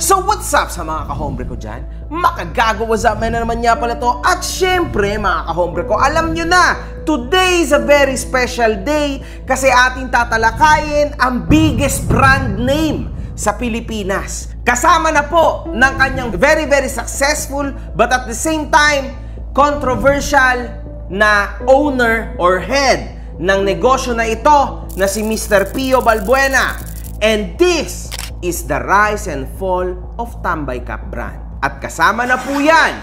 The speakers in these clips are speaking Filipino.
So what's up sa mga kahombre ko dyan? Makagago, what's up man na naman niya pala to. At syempre mga kahombre ko, alam nyo na, today is a very special day kasi ating tatalakayin ang biggest brand name sa Pilipinas. Kasama na po ng kanyang very successful but at the same time controversial na owner or head ng negosyo na ito na si Mr. Pio Balbuena. And this is the rise and fall of Tambay Cap brand. At kasama na po yan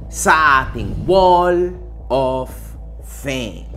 sa ating Wall of Fame.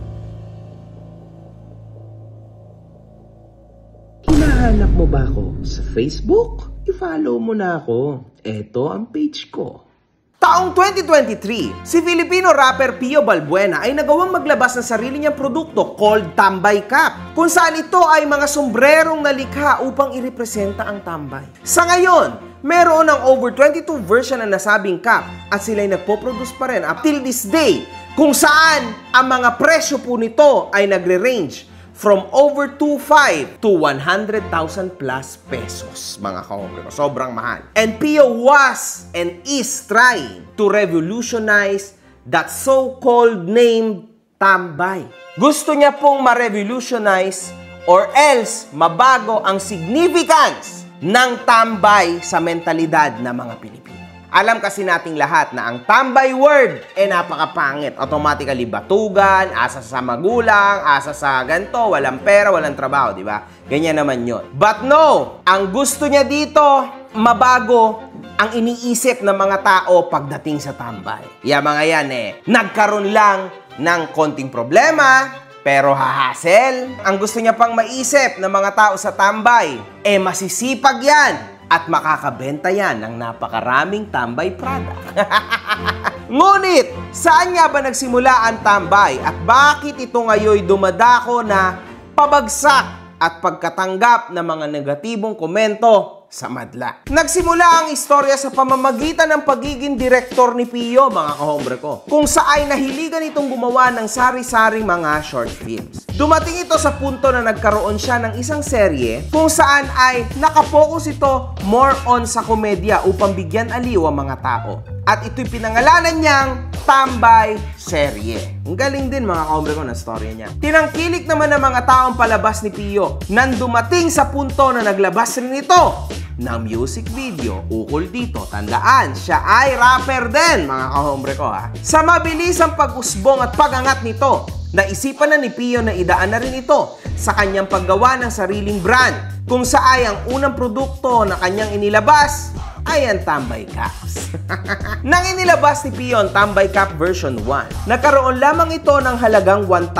Hinahanap mo ba ako sa Facebook? I-follow mo na ako. Ito ang page ko. Taong 2023, si Filipino rapper Pio Balbuena ay nagawang maglabas ng sarili niyang produkto called Tambay Cap, kung saan ito ay mga sombrerong nalikha upang irepresenta ang tambay. Sa ngayon, meron ng over 22 version na nasabing cap at sila'y nagpo-produce pa rin up till this day, kung saan ang mga presyo po nito ay nagre-range from over 2.5 to 100,000 plus pesos, mga kahombre ko. Sobrang mahal. And Pio was and is trying to revolutionize that so-called name tambay. Gusto niya pong ma-revolutionize or else mabago ang significance ng tambay sa mentalidad ng mga Pilipino. Alam kasi nating lahat na ang tambay word napakapangit. Automatically batugan, asa sa magulang, asa sa ganito, walang pera, walang trabaho, di ba? Ganyan naman yun. But no, ang gusto niya dito, mabago ang iniisip ng mga tao pagdating sa tambay. Mga yan nagkaroon lang ng konting problema, pero hahasel. Ang gusto niya pang maisip ng mga tao sa tambay, masisipag yan. At makakabenta yan ng napakaraming tambay product. Ngunit, saan nga ba nagsimula ang tambay at bakit ito ngayon dumadako na pabagsak at pagkatanggap ng mga negatibong komento sa madla? Nagsimula ang istorya sa pamamagitan ng pagiging direktor ni Pio, mga kahombre ko, kung saan nahiligan itong gumawa ng sari-saring mga short films. Dumating ito sa punto na nagkaroon siya ng isang serye kung saan ay nakapokus ito more on sa komedya upang bigyan aliw ang mga tao. At ito'y pinangalanan niyang Tambay Serye. Ang galing din mga kahombre ko na storya niya. Tinangkilik naman ng mga taong palabas ni Pio nang dumating sa punto na naglabas rin ito ng music video ukol dito. Tandaan, siya ay rapper din, mga kahombre ko ha. Sa mabilisang pag-usbong at pag-angat nito, naisipan na ni Pio na idaan na rin ito sa kanyang paggawa ng sariling brand, kung saan ang unang produkto na kanyang inilabas ay ang Tambay Caps. Nang inilabas ni Pio ang Tambay Cap version 1, nagkaroon lamang ito ng halagang 1,000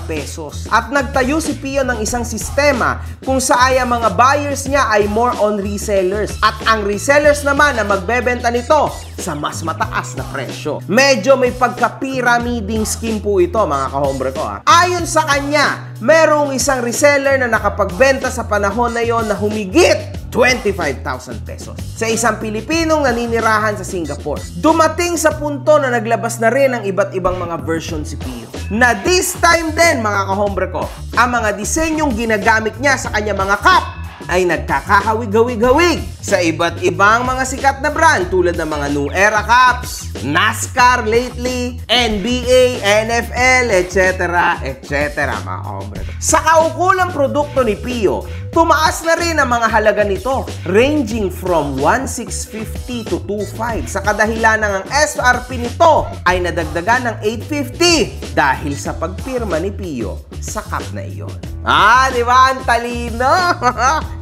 pesos. At nagtayo si Pio ng isang sistema kung saan ang mga buyers niya ay more on resellers. At ang resellers naman na magbebenta nito sa mas mataas na presyo. Medyo may pagka-pyramiding scheme po ito, mga kahombre ko ha. Ayon sa kanya, merong isang reseller na nakapagbenta sa panahon na yon na humigit 25,000 pesos sa isang Pilipinong naninirahan sa Singapore. Dumating sa punto na naglabas na rin ang iba't ibang mga version si Pio. Na this time din, mga kahombre ko, ang mga disenyong ginagamit niya sa kanya mga cup ay nagkakahawig-hawig-hawig sa iba't ibang mga sikat na brand tulad ng mga New Era Cups, NASCAR lately, NBA, NFL, etc. mga kahombre. Sa kaukulang produkto ni Pio, tumaas na rin ang mga halaga nito, ranging from 1,650 to 2,500 sa kadahilan ng ang SRP nito ay nadagdagan ng 850 dahil sa pagpirma ni Pio sa cup na iyon. Di ba? Ang talino!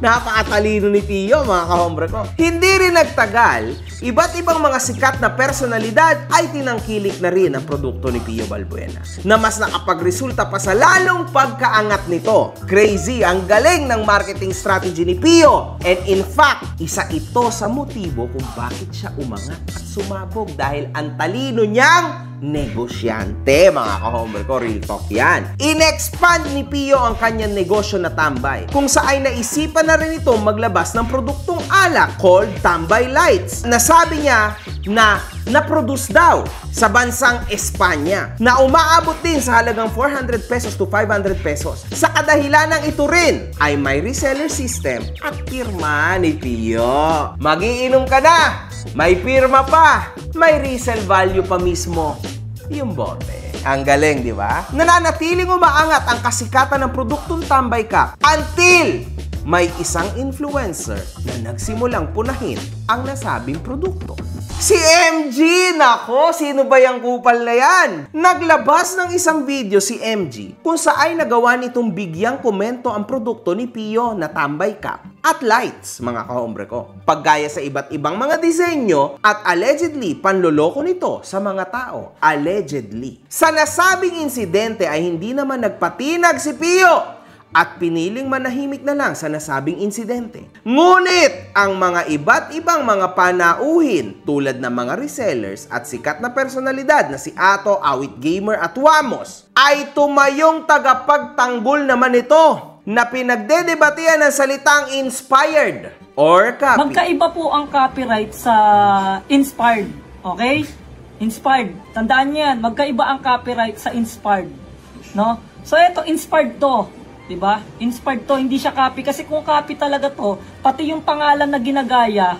Napakatalino ni Pio, mga kahombre ko. Hindi rin nagtagal, iba't ibang mga sikat na personalidad ay tinangkilik na rin ang produkto ni Pio Balbuena na mas nakapagresulta pa sa lalong pagkaangat nito. Crazy! Ang galing ng marketing strategy ni Pio. And in fact, isa ito sa motibo kung bakit siya umangat at sumabog dahil ang talino niyang negosyante, mga kahombre ko. Real talk yan. In-expand ni Pio ang kanyang negosyo na tambay, kung saan naisipan na rin ito maglabas ng produktong alak called Tambay Lights. Nasabi niya, na na-produce daw sa bansang Espanya na umaabot din sa halagang 400 pesos to 500 pesos. Sa kadahilanang ito rin ay may reseller system at pirma ni Pio. Magiinom ka na, may pirma pa, may resale value pa mismo yung bote. Ang galing, di ba? Nananatiling umaangat ang kasikatan ng produktong Tambay Cup until may isang influencer na nagsimulang punahin ang nasabing produkto. Si MG! Nako, sino ba yung kupal na yan? Naglabas ng isang video si MG kung saan nagawa nitong bigyang komento ang produkto ni Pio na Tambay Cup at lights, mga kahombre ko. Paggaya sa iba't ibang mga disenyo at allegedly panloloko nito sa mga tao. Allegedly. Sa nasabing insidente ay hindi naman nagpatinag si Pio at piniling manahimik na lang sa nasabing insidente. Ngunit ang mga iba't ibang mga panauhin tulad ng mga resellers at sikat na personalidad na si Ato, Awit Gamer at Wamos ay tumayong tagapagtanggol naman ito na pinagdedebatihan ng salitang inspired or copy. Magkaiba po ang copyright sa inspired. Okay? Inspired. Tandaan niyo yan. Magkaiba ang copyright sa inspired. No? So, ito, inspired to. Diba? Inspired to, hindi siya copy. Kasi kung copy talaga to, pati yung pangalan na ginagaya,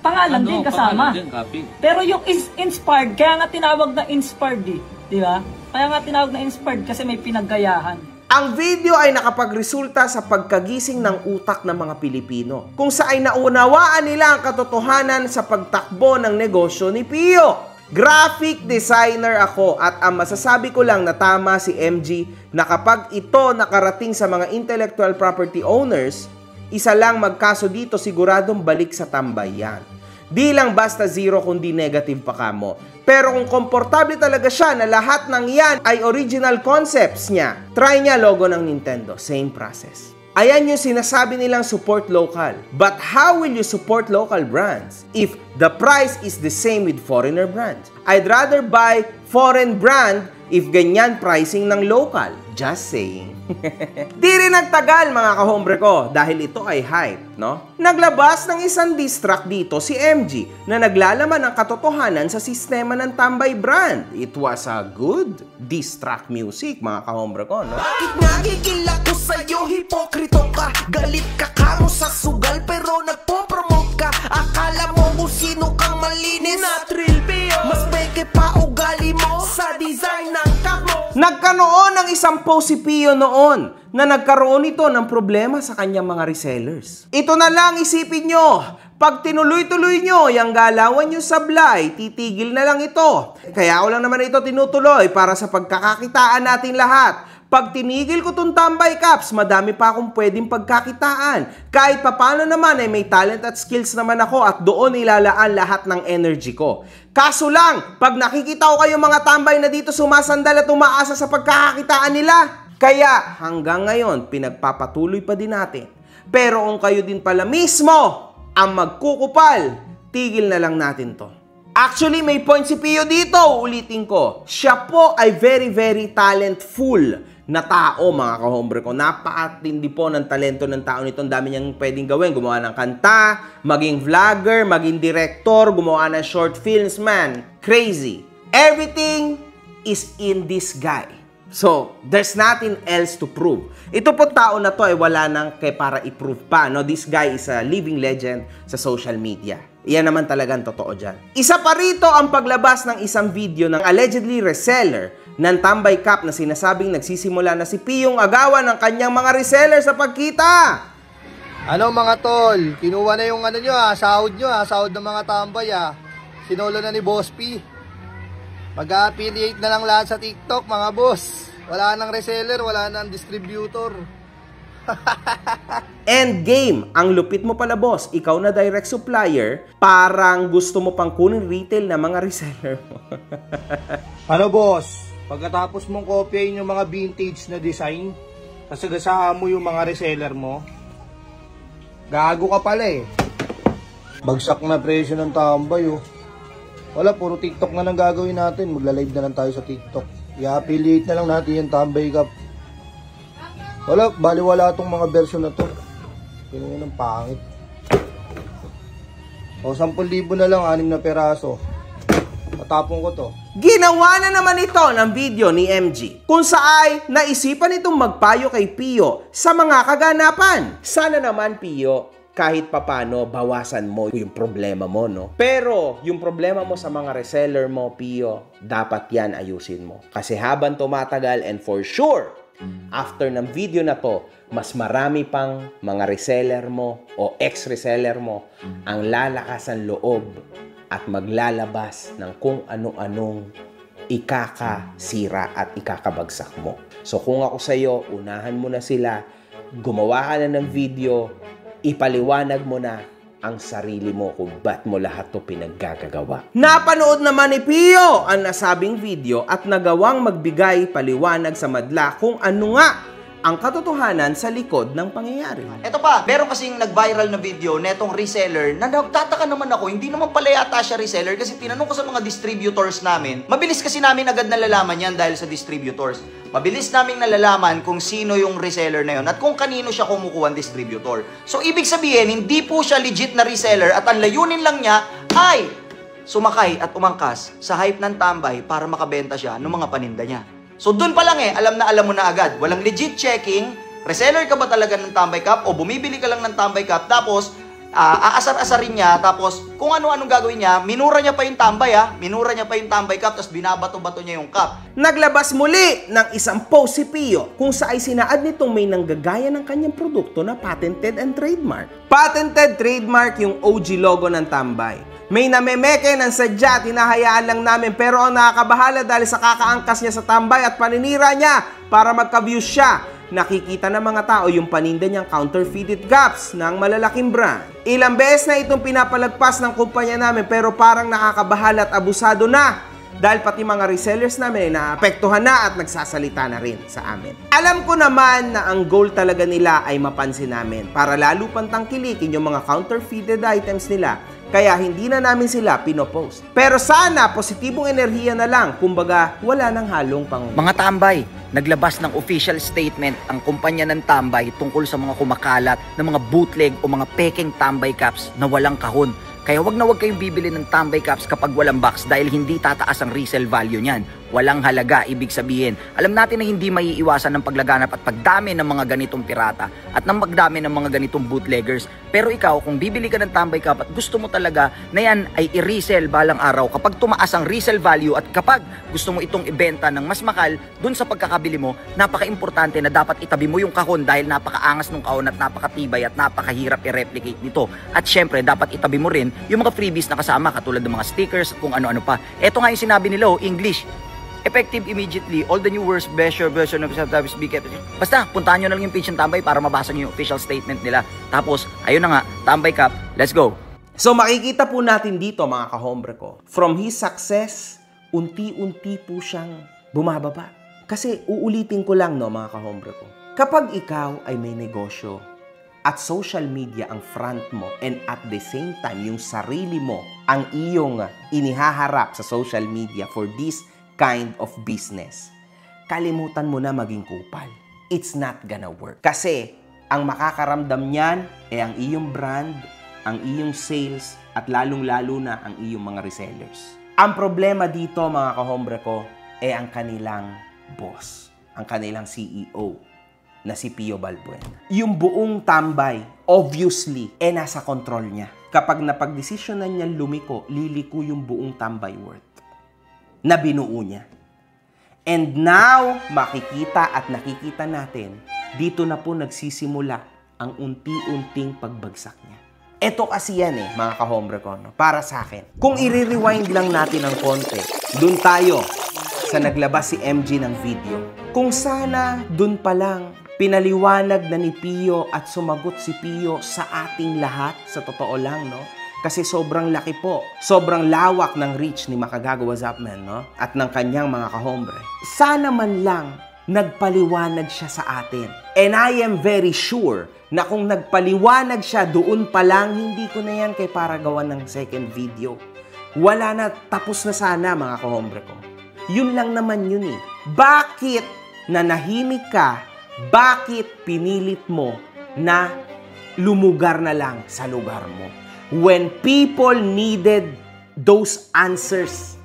pangalan din kasama. Pangalan din, copy. Pero yung inspired, kaya nga tinawag na inspired eh. Diba? Kaya nga tinawag na inspired kasi may pinaggayahan. Ang video ay nakapagresulta sa pagkagising ng utak ng mga Pilipino, kung saan naunawaan nila ang katotohanan sa pagtakbo ng negosyo ni Pio. Graphic designer ako at ang masasabi ko lang na tama si MG na kapag ito nakarating sa mga intellectual property owners, isa lang magkaso dito siguradong balik sa tambayan. Di lang basta zero kundi negative pa kamo. Pero kung komportable talaga siya na lahat ng yan ay original concepts niya, try niya logo ng Nintendo. Same process. Ayan yung sinasabi nilang support local. But how will you support local brands if the price is the same with foreigner brands? I'd rather buy foreign brand if ganyan pricing ng local. Just saying. Di rin nagtagal mga kahombre ko dahil ito ay hype, no? Naglabas ng isang diss track dito si MG na naglalaman ng katotohanan sa sistema ng Tambay brand. It was a good diss track music mga kahombre ko, no? Bakit nagigila ko sa'yo, hipokrito ka? Galit ka kamo sa sugal pero nagpo-promote ka. Akala mo kung sino kang malinis na thrill Pio. Mas peke pa ugali mo sa design ng cup mo. Nagkaroon ng isang post si Pio noon na nagkaroon ito ng problema sa kanyang mga resellers. Ito na lang isipin nyo, pag tinuloy-tuloy nyo yung galawan nyo sa Blay, titigil na lang ito. Kaya ako lang naman ito tinutuloy para sa pagkakakitaan natin lahat. Pag tinigil ko tong Tambay Cups, madami pa akong pwedeng pagkakitaan. Kahit papano naman ay may talent at skills naman ako at doon ilalaan lahat ng energy ko. Kaso lang, pag nakikita ko kayong mga tambay na dito sumasandal at umaasa sa pagkakakitaan nila, kaya hanggang ngayon, pinagpapatuloy pa din natin. Pero kung kayo din pala mismo ang magkukupal, tigil na lang natin to. Actually, may point si Pio dito, ulitin ko. Siya po ay very talentful na tao, mga kahombre ko. Napakatindi po ng talento ng tao nito. Ang dami niyang pwedeng gawin. Gumawa ng kanta, maging vlogger, maging director, gumawa ng short films, man. Crazy. Everything is in this guy. So, there's nothing else to prove. Ito po tao na to ay wala nang kay para i-prove pa. No? This guy is a living legend sa social media. Iyan naman talagang totoo dyan. Isa pa rito ang paglabas ng isang video ng allegedly reseller ng Tambay Cup na sinasabing nagsisimula na si Piyong agawan ng kanyang mga reseller sa pagkita. Ano mga tol, kinuha na yung sahod nyo sahod ng mga tambay Sinolo na ni Boss P. Mag-affiliate na lang lahat sa TikTok mga boss. Wala nang reseller, wala nang distributor. Endgame, ang lupit mo pala boss. Ikaw na direct supplier, parang gusto mo pang kunin retail na mga reseller mo. Ano boss? Pagkatapos mong kopyahin yung mga vintage na design, kasagasaan mo yung mga reseller mo, gago ka pala eh. Bagsak na presyo ng tambay Wala, puro TikTok na lang gagawin natin. Magla-live na lang tayo sa TikTok. I-affiliate na lang natin yung Tambay Cup. Wala, baliwala itong mga version na to. Yun ang pangit. O, 10,000 na lang, 6 na peraso. Matapon ko to. Ginawa na naman ito ng video ni MG kung saan naisipan itong magpayo kay Pio sa mga kaganapan. Sana naman, Pio, kahit papano bawasan mo yung problema mo, no? Pero yung problema mo sa mga reseller mo, Pio, dapat yan ayusin mo. Kasi habang tumatagal, and for sure, after ng video na to, mas marami pang mga reseller mo o ex-reseller mo ang lalakas ang loob at maglalabas ng kung ano-anong ikakasira at ikakabagsak mo. So kung ako sa'yo, unahan mo na sila, gumawa ka na ng video, ipaliwanag mo na ang sarili mo kung ba't mo lahat to pinaggagawa. Napanood naman ni Pio ang nasabing video at nagawang magbigay paliwanag sa madla kung ano nga ang katotohanan sa likod ng pangyayari. Ito pa, meron kasing nag-viral na video netong reseller na nagtataka naman ako, hindi naman pala yata siya reseller kasi tinanong ko sa mga distributors namin. Mabilis kasi namin agad nalalaman yan dahil sa distributors. Mabilis namin nalalaman kung sino yung reseller na yun at kung kanino siya kumukuha ang distributor. So, ibig sabihin, hindi po siya legit na reseller at ang layunin lang niya ay sumakay at umangkas sa hype ng tambay para makabenta siya ng mga paninda niya. So, dun pa lang alam mo na agad. Walang legit checking, reseller ka ba talaga ng Tambay Cup o bumibili ka lang ng Tambay Cup tapos aasar-asarin niya tapos kung ano-anong gagawin niya, minura niya pa yung tambay minura niya pa yung Tambay Cup tapos binabato-bato niya yung cup. Naglabas muli ng isang post si Pio kung saan sinaad nitong may nanggagaya ng kanyang produkto na patented and trademark. Patented trademark yung OG logo ng tambay. May namemeke ng sadya, tinahayaan lang namin pero ang nakakabahala dahil sa kakaangkas niya sa tambay at paninira niya para magka-views siya. Nakikita ng mga tao yung paninda niyang counterfeited cups ng malalaking brand. Ilang beses na itong pinapalagpas ng kumpanya namin pero parang nakakabahala at abusado na dahil pati mga resellers namin ay naapektuhan na at nagsasalita na rin sa amin. Alam ko naman na ang goal talaga nila ay mapansin namin para lalo pang tangkilikin yung mga counterfeited items nila. Kaya hindi na namin sila pinopost. Pero sana positibong enerhiya na lang, kumbaga wala nang halong pang... Mga tambay, naglabas ng official statement ang kumpanya ng tambay tungkol sa mga kumakalat na mga bootleg o mga peking tambay caps na walang kahon. Kaya wag na wag kayong bibili ng tambay caps kapag walang box dahil hindi tataas ang resale value niyan. Walang halaga, ibig sabihin. Alam natin na hindi maiiwasan ng paglaganap at pagdami ng mga ganitong pirata at ng pagdami ng mga ganitong bootleggers. Pero ikaw, kung bibili ka ng tambay cup at gusto mo talaga na yan ay i-resell balang araw, kapag tumaas ang resale value at kapag gusto mo itong ibenta ng mas mahal dun sa pagkakabili mo, napaka-importante na dapat itabi mo yung kahon dahil napakaangas ng kahon at napakatibay at napakahirap i-replicate nito. At syempre, dapat itabi mo rin yung mga freebies na kasama katulad ng mga stickers at kung ano-ano pa. Ito nga yung sinabi nila, English. Effective immediately, all the new words, version of service be kept. Basta, puntahan nyo na lang yung page ng Tambay para mabasa nyo yung official statement nila. Tapos, ayun na nga, Tambay Cup, let's go! So makikita po natin dito mga kahombre ko, from his success, unti-unti po siyang bumababa. Kasi uulitin ko lang no mga kahombre ko, kapag ikaw ay may negosyo at social media ang front mo and at the same time yung sarili mo ang iyong inihaharap sa social media for this kind of business, kalimutan mo na maging kupal. It's not gonna work. Kasi ang makakaramdam niyan ay ang iyong brand, ang iyong sales, at lalong-lalo na ang iyong mga resellers. Ang problema dito mga kahombre ko ay ang kanilang boss, ang kanilang CEO na si Pio Balbuena. Yung buong tambay, obviously, nasa control niya. Kapag napagdesisyonan niya lumiko, liliko yung buong tambay worth na binuo niya. And now, makikita at nakikita natin, dito na po nagsisimula ang unti-unting pagbagsak niya. Ito kasi yan mga kahombre ko, no? Para sa akin. Kung i-rewind lang natin ng konti, dun tayo sa naglabas si MG ng video. Kung sana dun pa lang, pinaliwanag na ni Pio at sumagot si Pio sa ating lahat, sa totoo lang, no? Kasi sobrang laki po, sobrang lawak ng reach ni Makagawa Zapman, no? At ng kanyang mga kahombre. Sana man lang nagpaliwanag siya sa atin. And I am very sure na kung nagpaliwanag siya doon pa lang, hindi ko na yan kay para gawan ng second video. Wala na, tapos na sana mga kahombre ko. Yun lang naman yun Bakit nanahimik ka? Bakit pinilit mo na lumugar na lang sa lugar mo? when people needed those answers.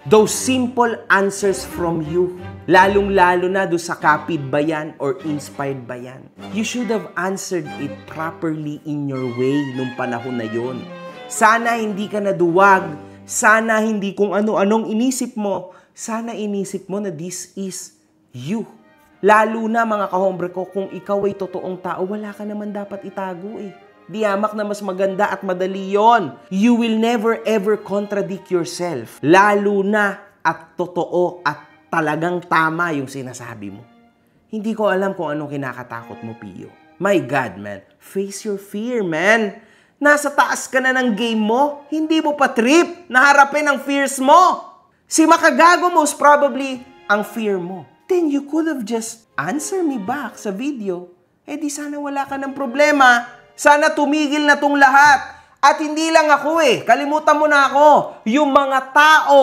Those simple answers from you. Lalong-lalo na do sa Kapid ba yan or Inspired ba yan? You should have answered it properly in your way nung panahon na yon. Sana hindi ka naduwag. Sana hindi kung ano-anong inisip mo. Sana inisip mo na this is you. Lalo na mga kahombre ko, kung ikaw ay totoong tao, wala ka naman dapat itago eh. Di hamak na mas maganda at madali yon. You will never ever contradict yourself. Lalo na at totoo at talagang tama yung sinasabi mo. Hindi ko alam kung anong kinakatakot mo, Pio. My God, man. Face your fear, man. Nasa taas ka na ng game mo. Hindi mo pa trip na harapin ang fears mo. Si Makagago most probably ang fear mo. Then you could have just answered me back sa video. Eh di sana wala ka ng problema. Sana tumigil na tong lahat. At hindi lang ako eh. Kalimutan mo na ako. Yung mga tao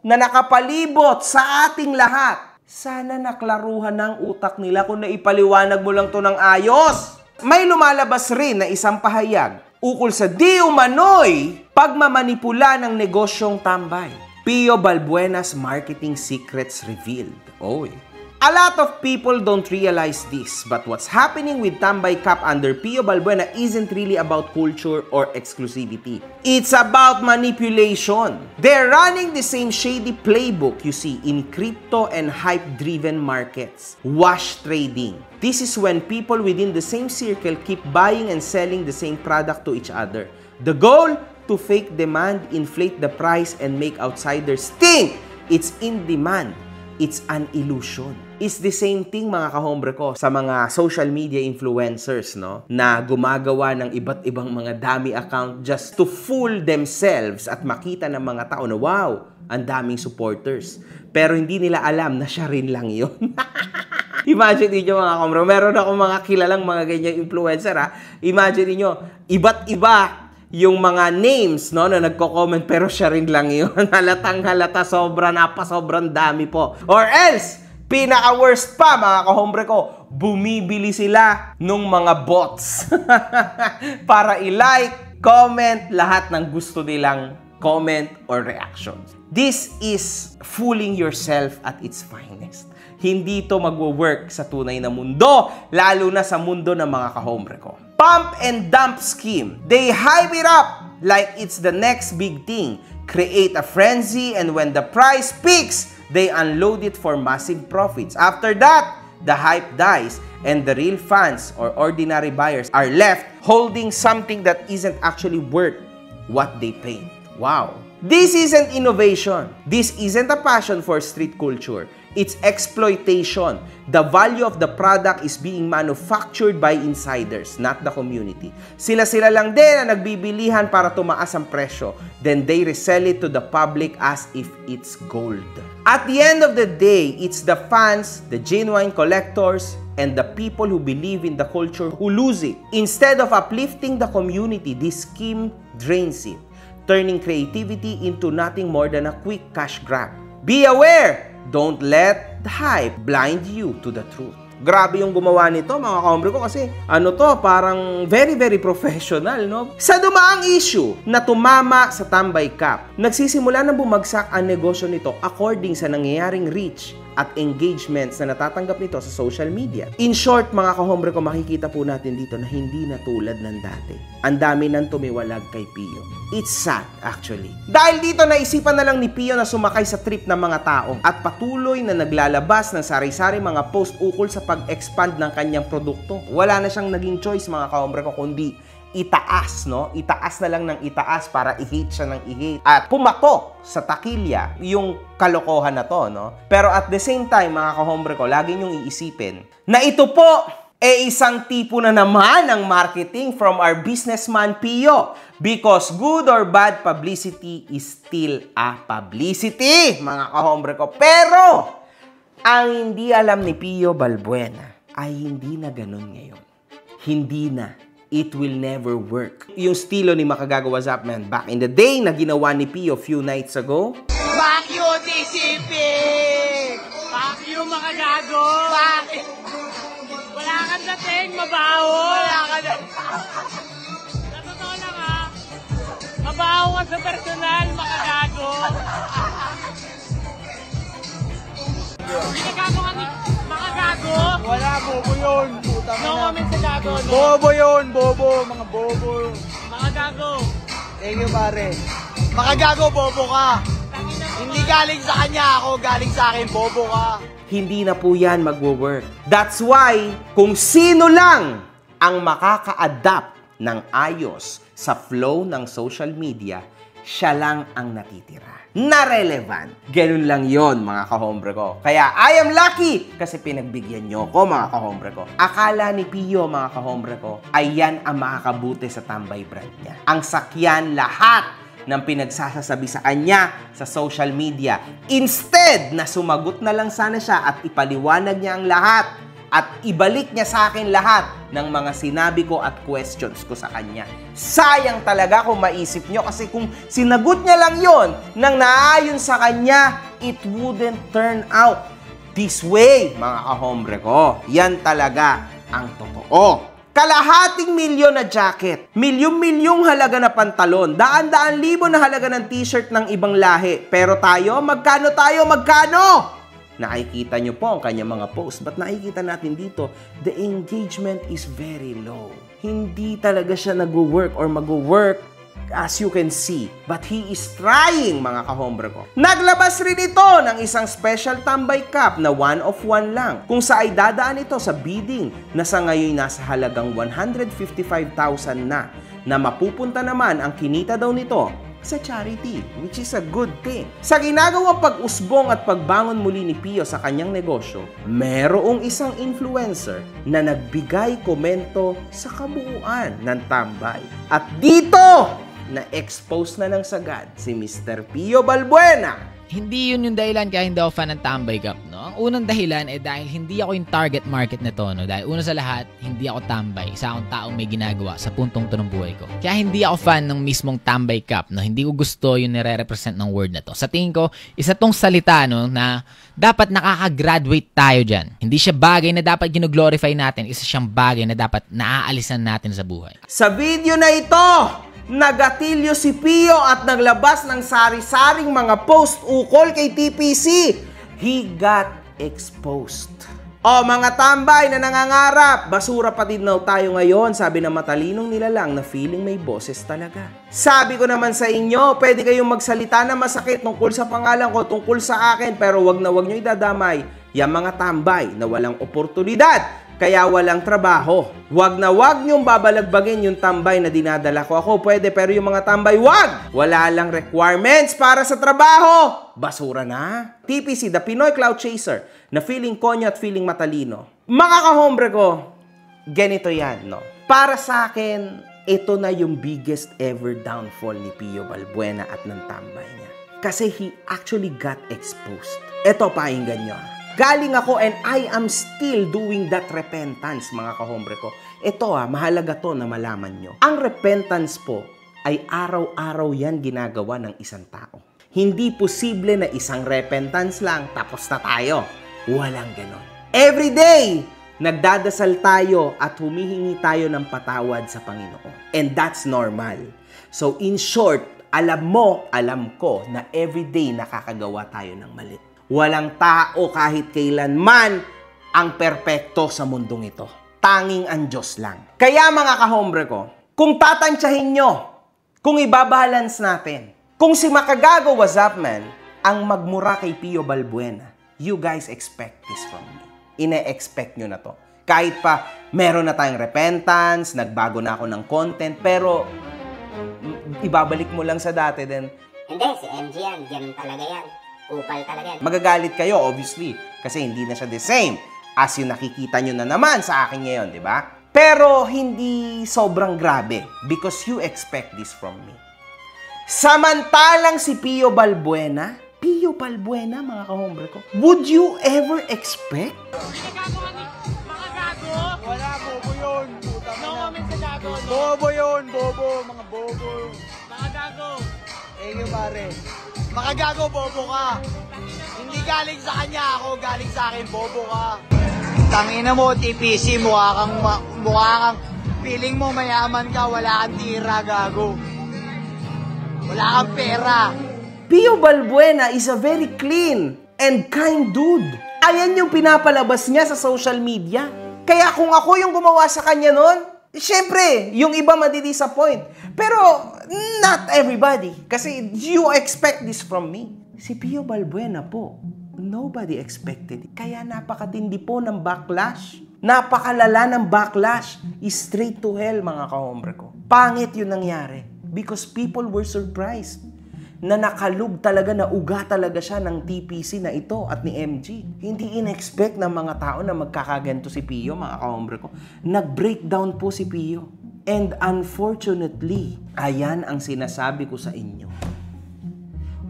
na nakapalibot sa ating lahat. Sana naklaruhan ng utak nila kung naipaliwanag mo lang to ng ayos. May lumalabas rin na isang pahayag ukol sa di umano'y pagmamanipula ng negosyong tambay. Pio Balbuena's marketing secrets revealed. Oy. A lot of people don't realize this, but what's happening with Tambay Cup under Pio Balbuena isn't really about culture or exclusivity. It's about manipulation. They're running the same shady playbook you see in crypto and hype-driven markets. Wash trading. This is when people within the same circle keep buying and selling the same product to each other. The goal? To fake demand, inflate the price, and make outsiders think it's in demand. It's an illusion. It's the same thing mga kahombre ko sa mga social media influencers, no? Na gumagawa ng iba't ibang mga dummy account just to fool themselves at makita ng mga tao na wow, ang daming supporters. Pero hindi nila alam na siya rin lang yun. Imagine niyo mga kahombre, meron akong mga kilalang mga ganyan influencer ha. Imagine niyo, iba't iba yung mga names, no, na nagko-comment pero siya rin lang yun. Halatang halata, sobrang dami po. Or else, pinaka-worst pa mga kahombre ko, bumibili sila nung mga bots para i-like, comment, lahat ng gusto nilang comment or reactions. This is fooling yourself at its finest. Hindi to magwo-work sa tunay na mundo, lalo na sa mundo ng mga kahombre ko. Pump and dump scheme. They hype it up like it's the next big thing. Create a frenzy, and when the price peaks, they unload it for massive profits. After that, the hype dies and the real fans or ordinary buyers are left holding something that isn't actually worth what they paid. Wow. This isn't innovation. This isn't a passion for street culture. It's exploitation. The value of the product is being manufactured by insiders, not the community. Sila-sila lang din na nagbibilihan para tumaas ang presyo. Then they resell it to the public as if it's gold. At the end of the day, it's the fans, the genuine collectors, and the people who believe in the culture who lose it. Instead of uplifting the community, this scheme drains it, turning creativity into nothing more than a quick cash grab. Be aware! Don't let the hype blind you to the truth. Grabe yung gumawa nito mga kahombre ko kasi parang very professional, no? Sa dumaang issue na tumama sa Tambay Cup, nagsisimula na bumagsak ang negosyo nito according sa nangyayaring reach at engagements na natatanggap nito sa social media. In short, mga kahombre ko, makikita po natin dito na hindi na tulad ng dati. Ang dami nang tumiwalag kay Pio. It's sad, actually. Dahil dito, naisipan na lang ni Pio na sumakay sa trip ng mga tao at patuloy na naglalabas ng sari-sari mga post ukol sa pag-expand ng kanyang produkto. Wala na siyang naging choice, mga kahombre ko, kundi itaas, no? Itaas na lang ng itaas para i-hate siya ng i-hate. At pumatok sa takilya yung kalokohan na to, no? Pero at the same time, mga kahombre ko, lagi niyong iisipin na ito po isang tipo na naman ng marketing from our businessman Pio. Because good or bad publicity is still a publicity, mga kahombre ko. Pero ang hindi alam ni Pio Balbuena ay hindi na ganun ngayon. Hindi na. It will never work. Yung estilo ni Makagago Zapman back in the day na ginawa ni Pio few nights ago. Fuck you, TCP! Fuck you, Makagago! Bakit? Wala kang dating, mabaho! Wala ka dating! Sa totoo lang ha, sa personal, makagago. Ginagago kami, makagago. Wala, bobo yun. Putang No comment sa gago, no? Bobo yun, bobo. Mga bobo. Makagago. Thank you, pare. Makagago, bobo ka. Hindi galing sa kanya ako, galing sa akin, bobo ka. Hindi na po yan magwo-work. That's why, kung sino lang ang makaka-adapt ng ayos sa flow ng social media, siya lang ang natitira. Na relevant. Ganun lang yon mga kahombre ko. Kaya I am lucky kasi pinagbigyan nyo ko mga kahombre ko. Akala ni Pio mga kahombre ko ay yan ang makakabuti sa Tambay brand niya. Ang sakyan lahat ng pinagsasasabi sa kanya sa social media. Instead na sumagot na lang sana siya at ipaliwanag niya ang lahat at ibalik niya sa akin lahat ng mga sinabi ko at questions ko sa kanya. Sayang talaga kung maisip nyo kasi kung sinagot niya lang yon nang naayon sa kanya, it wouldn't turn out this way, mga kahombre ko. Yan talaga ang totoo. Kalahating milyon na jacket, milyong-milyong halaga na pantalon, daan-daan libo na halaga ng t-shirt ng ibang lahi. Pero tayo, magkano tayo? Magkano? Nakikita nyo po ang kanyang mga post. But nakikita natin dito, the engagement is very low. Hindi talaga siya nag-work or mag-work as you can see. But he is trying, mga kahombre ko. Naglabas rin ito ng isang special Tambay Cup na 1 of 1 lang. Kung sa ay dadaan ito sa bidding na sa ngayon nasa halagang 155,000 na mapupunta naman ang kinita daw nito sa charity, which is a good thing. Sa ginagawang pag-usbong at pagbangon muli ni Pio sa kanyang negosyo, merong isang influencer na nagbigay komento sa kabuuan ng Tambay. At dito, na-expose na ng sagad si Mr. Pio Balbuena. Hindi yun yung dahilan kaya hindi ako fan ng Tambay Cup, no? Ang unang dahilan ay dahil hindi ako yung target market nito, no? Dahil una sa lahat, hindi ako tambay. Isa akong taong may ginagawa sa puntong to ng buhay ko. Kaya hindi ako fan ng mismong Tambay Cup, no? Hindi ko gusto yung nire-represent ng word na to. Sa tingin ko, isa tong salita, no, na dapat nakaka-graduate tayo dyan. Hindi siya bagay na dapat gino-glorify natin. Isa siyang bagay na dapat naaalisan natin sa buhay. Sa video na ito, nagatilyo si Pio at naglabas ng sari-saring mga post ukol kay TPC. He got exposed. O mga tambay na nangangarap, basura pa din daw tayo ngayon, sabi ng matalinong nilalang na feeling may boses talaga. Sabi ko naman sa inyo, pwede kayong magsalita na masakit tungkol sa pangalan ko, tungkol sa akin, pero wag na wag nyo idadamay yung mga tambay na walang oportunidad. Kaya walang trabaho. Wag na wag niyong babalagbagin yung tambay na dinadala ko. Ako pwede, pero yung mga tambay, wag! Wala lang requirements para sa trabaho. Basura na. TPC, the Pinoy Cloud Chaser, na feeling konyo at feeling matalino. Mga kahombre ko, ganito yan, no? Para sa akin, ito na yung biggest ever downfall ni Pio Balbuena at ng tambay niya. Kasi he actually got exposed. Ito, pakinggan nyo. Galing ako and I am still doing that repentance, mga kahombre ko. Ito mahalaga to na malaman nyo. Ang repentance po ay araw-araw yan ginagawa ng isang tao. Hindi posible na isang repentance lang tapos na tayo. Walang ganon. Every day, nagdadasal tayo at humihingi tayo ng patawad sa Panginoon. And that's normal. So in short, alam mo, alam ko na everyday nakakagawa tayo ng mali. Walang tao kahit kailanman ang perpekto sa mundong ito. Tanging ang Diyos lang. Kaya mga kahombre ko, kung tatansyahin nyo, kung ibabalance natin, kung si Makagago Was Up Man ang magmura kay Pio Balbuena, you guys expect this from me. Ine-expect nyo na to. Kahit pa meron na tayong repentance, nagbago na ako ng content, pero ibabalik mo lang sa dati din. Hindi, si MG yan. Ganun talaga yan. Upal talaga yan. Magagalit kayo, obviously, kasi hindi na siya the same as yung nakikita nyo na naman sa akin ngayon, di ba? Pero hindi sobrang grabe because you expect this from me. Samantalang si Pio Balbuena, mga kahombre ko, would you ever expect? Ginagago kami, makagago. Wala, bobo yun. No comment sa gago, no? Bobo yun, bobo. Mga bobo. Makagago. Thank you, pare. Makagago, bobo ka. Hindi galing sa kanya ako, galing sa akin, bobo ka. Tangina mo, TPC, mukha kang, feeling mo mayaman ka, wala kang tira, gago. Wala kang pera. Pio Balbuena is a very clean and kind dude. Ayan yung pinapalabas niya sa social media. Kaya kung ako yung gumawa sa kanya nun, syempre, yung iba madi-disappoint. Pero, not everybody. Kasi you expect this from me. Si Pio Balbuena po, nobody expected it. Kaya napakatindi po ng backlash. Napakalala ng backlash. Straight to hell, mga kahombre ko. Pangit yun nangyari. Because people were surprised na nakalug talaga, na uga talaga siya ng TPC na ito at ni MG. Hindi in-expect ng mga tao na magkakaganto si Pio, mga kahombre ko. Nag-breakdown po si Pio. And unfortunately, ayan ang sinasabi ko sa inyo.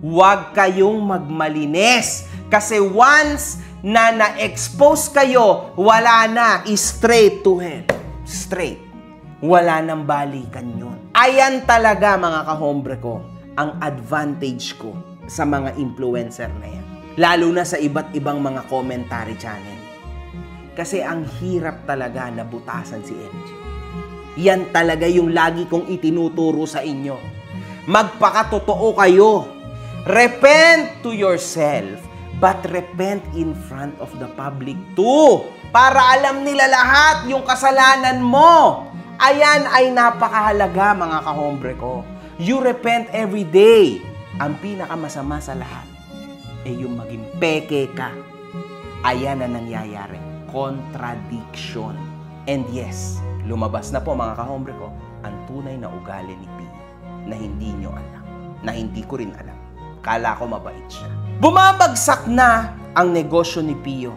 Huwag kayong magmalinis. Kasi once na na-expose kayo, wala na, straight to hell. Straight. Wala nang balikan yun. Ayan talaga, mga kahombre ko, ang advantage ko sa mga influencer na yan. Lalo na sa iba't ibang mga commentary channel. Kasi ang hirap talaga na butasan si MG. Yan talaga yung lagi kong itinuturo sa inyo. Magpakatotoo kayo. Repent to yourself, but repent in front of the public too. Para alam nila lahat yung kasalanan mo. Ayan ay napakahalaga, mga kahombre ko. You repent every day. Ang pinakamasama sa lahat ay yung maging peke ka. Ayan na nangyayari. Contradiction. And yes, lumabas na po, mga kahombre ko, ang tunay na ugali ni Pio na hindi nyo alam. Na hindi ko rin alam. Kala ko mabait siya. Bumabagsak na ang negosyo ni Pio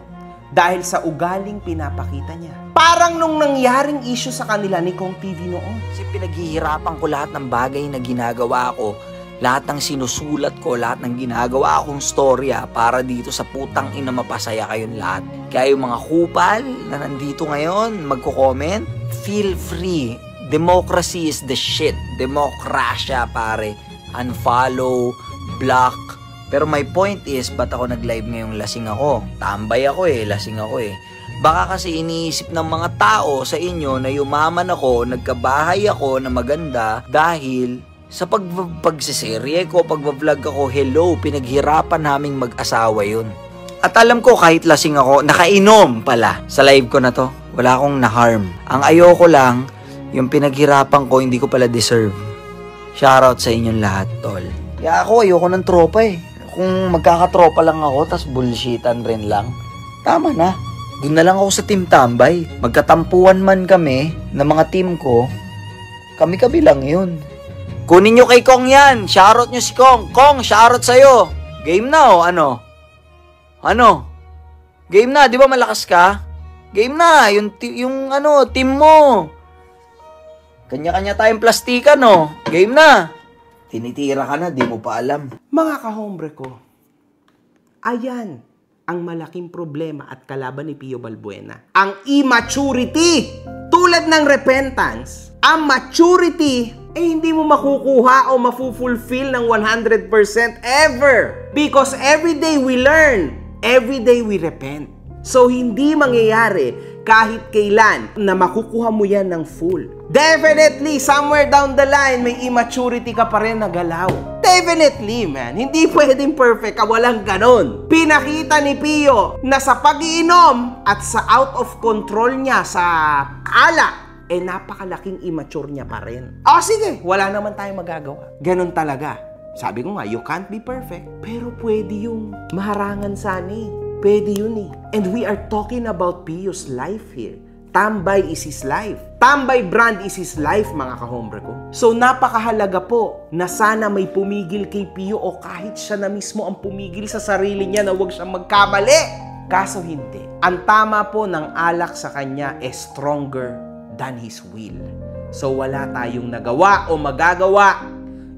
dahil sa ugaling pinapakita niya. Parang nung nangyaring issue sa kanila ni Kong TV noon. Kasi pinaghihirapan ko lahat ng bagay na ginagawa ko, lahat ng sinusulat ko, lahat ng ginagawa akong storya para dito sa putang ina mapasaya kayong lahat. Kaya yung mga kupal na nandito ngayon, magko-comment, feel free. Democracy is the shit. Demokrasya, pare. Unfollow, block. Pero my point is, ba't ako nag-live ngayong lasing ako? Tambay ako lasing ako Baka kasi iniisip ng mga tao sa inyo na yumaman ako, nagkabahay ako na maganda dahil sa pagsiserye ko, pagbablog ako, hello, pinaghirapan naming mag-asawa yun. At alam ko kahit lasing ako, nakainom pala sa live ko na to. Wala akong na-harm. Ang ayoko lang, yung pinaghirapan ko, hindi ko pala deserve. Shoutout sa inyong lahat, tol. Kaya ako, ayoko ng tropa Kung magkakatropa lang ako, tas bullshitan rin lang, tama na. Doon na lang ako sa Team Tambay. Magkatampuan man kami ng mga team ko, kami-kami lang yun. Kunin nyo kay Kong yan. Shoutout nyo si Kong. Kong, shoutout sa'yo. Game na ano? Game na, di ba malakas ka? Game na, yung team mo. Kanya-kanya tayong plastikan, Game na. Tinitira ka na, di mo pa alam. Mga kahombre ko, ayan ang malaking problema at kalaban ni Pio Balbuena. Ang immaturity. Tulad ng repentance, ang maturity hindi mo makukuha o mafu-fulfill ng 100% ever. Because every day we learn, every day we repent. So, hindi mangyayari kahit kailan na makukuha mo yan ng full. Definitely, somewhere down the line, may immaturity ka pa rin na galaw. Definitely, man. Hindi pwedeng perfect ka, walang ganon. Pinakita ni Pio na sa pag-iinom at sa out of control niya sa alak, napakalaking immature niya pa rin. Sige, wala naman tayong magagawa. Ganon talaga. Sabi ko nga, you can't be perfect, pero pwede yung maharangan sana Pwede yun And we are talking about Pio's life here. Tambay is his life. Tambay brand is his life, mga kahombre ko. So, napakahalaga po na sana may pumigil kay Pio o kahit siya na mismo ang pumigil sa sarili niya na huwag siyang magkamali. Kaso hindi. Ang tama po ng alak sa kanya is stronger than his will. So, wala tayong nagawa o magagawa.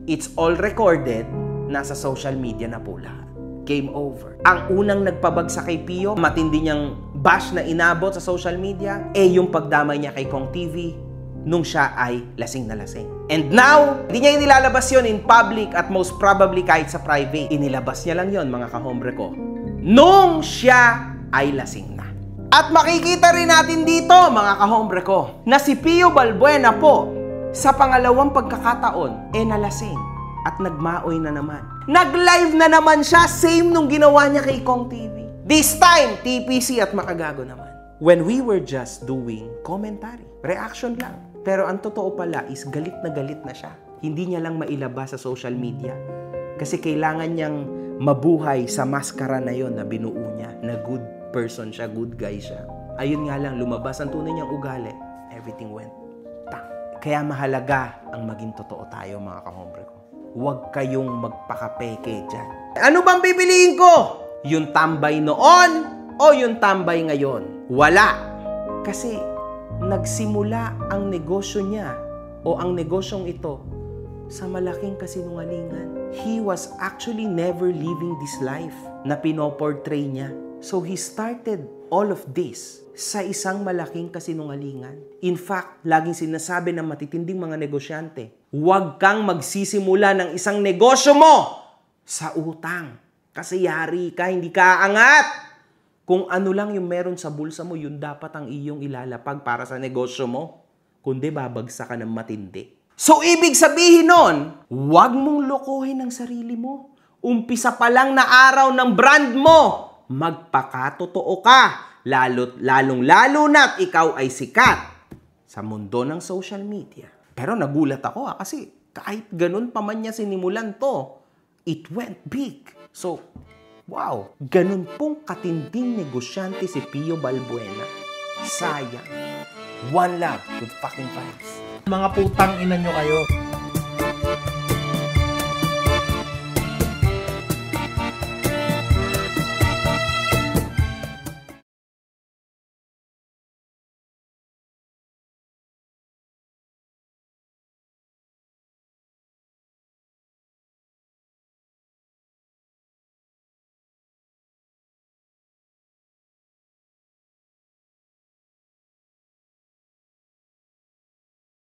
It's all recorded. Nasa social media na po lahat. Game over. Ang unang nagpabagsak kay Pio, matindi niyang bash na inabot sa social media, yung pagdamay niya kay Kong TV nung siya ay lasing na lasing. And now, hindi niya inilalabas yon in public at most probably kahit sa private. Inilabas niya lang yon, mga kahombre ko, nung siya ay lasing na. At makikita rin natin dito, mga kahombre ko, na si Pio Balbuena po, sa pangalawang pagkakataon, nalasing. at nagmaoy na naman. Nag-live na naman siya, same nung ginawa niya kay Kong TV. This time, TPC at Makagago naman. When we were just doing commentary, reaction lang. Pero ang totoo pala is galit na siya. Hindi niya lang mailabas sa social media. Kasi kailangan niyang mabuhay sa maskara na yon na binuo niya, na good person siya, good guy siya. Ayun nga lang, lumabas ang tunay niyang ugali. Everything went tang. Kaya mahalaga ang maging totoo tayo, mga kahombre ko. Huwag kayong magpakapeke dyan. Ano bang pipiliin ko? Yung tambay noon o yung tambay ngayon? Wala. Kasi nagsimula ang negosyo niya o ang negosyong ito sa malaking kasinungalingan. He was actually never living this life na pinoportray niya. So he started all of this sa isang malaking kasinungalingan. In fact, laging sinasabi ng matitinding mga negosyante, huwag kang magsisimula ng isang negosyo mo sa utang. Kasi yari ka, hindi ka aangat. Kung ano lang yung meron sa bulsa mo, yun dapat ang iyong ilalapag para sa negosyo mo. Kundi babagsak ka ng matindi. So, ibig sabihin nun, huwag mong lokohin ang sarili mo. Umpisa pa lang na araw ng brand mo, magpakatotoo ka. Lalong-lalo na't ikaw ay sikat sa mundo ng social media. Pero nagulat ako kasi kahit ganun pa man niya sinimulan to, it went big. So, wow, ganun pong katinding negosyante si Pio Balbuena. Sayang. One love, good fucking vibes. Mga putang ina nyo kayo.